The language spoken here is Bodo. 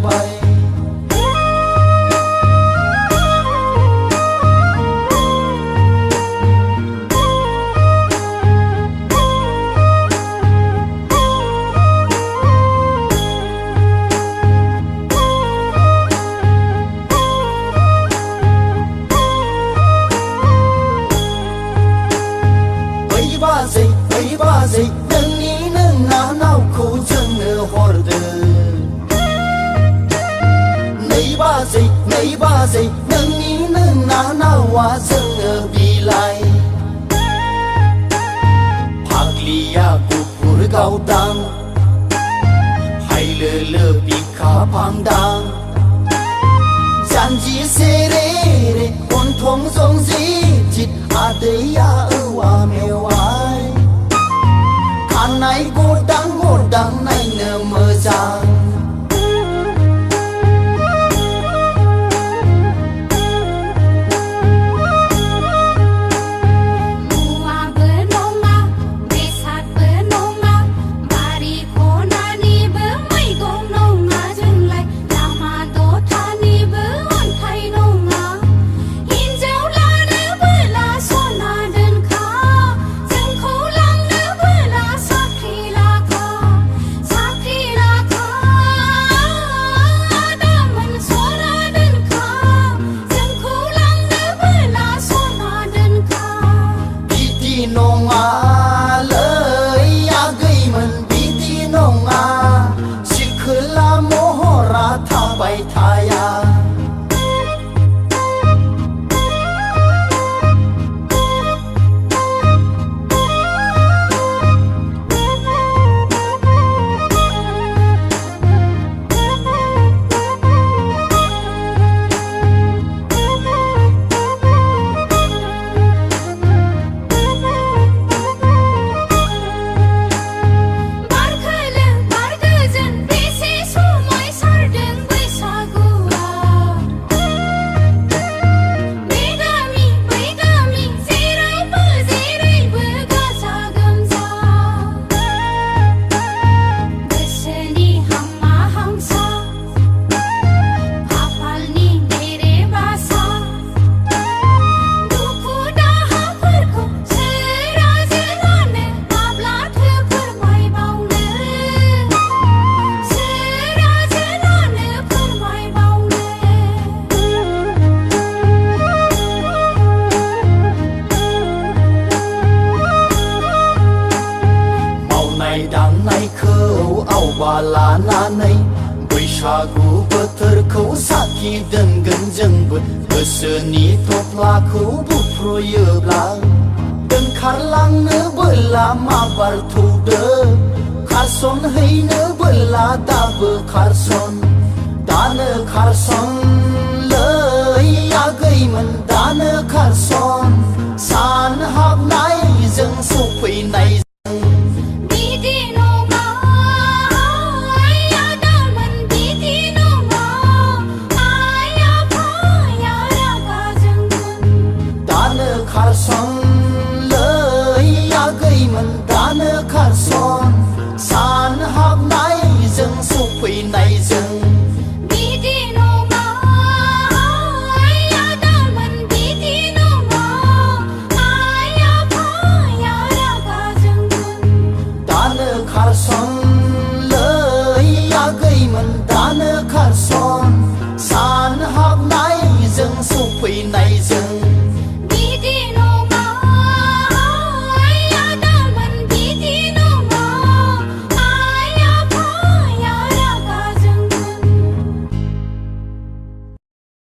ไปनोंनि नोंना नावखौ जोंनो हरदो नै बाजै नोंनि नोंना नावा जोंनो बिलाइ फाग्लिया गुफुर गावदां हायलोलो बिखा फांदां जानजि सेरे रे गन्थं जंजि जित आदैया औवा मेवाइ खानाय गदां गदां नायनो मोजां लानानै बैसागु बोथोरखौ साखि दोनगोन जोंबो गोसोनि थफ्लाखौ बुफ्रुयोब्ला दोनखारलांनो बोला माबार थौदो खारसनहैनो बोला दाबो खारसन दानो खारसन लै आगैमोन दानो खारसन सान हाबनायजों सफैनाय खारसन लै आगैमोन दानो खारसन सान हाबनायजों सफैनायजों बिदि नङा आदामोन बिदि नङा आइ आफाया रागा जोंगोन दानो खारसन लै आगैमोन दानो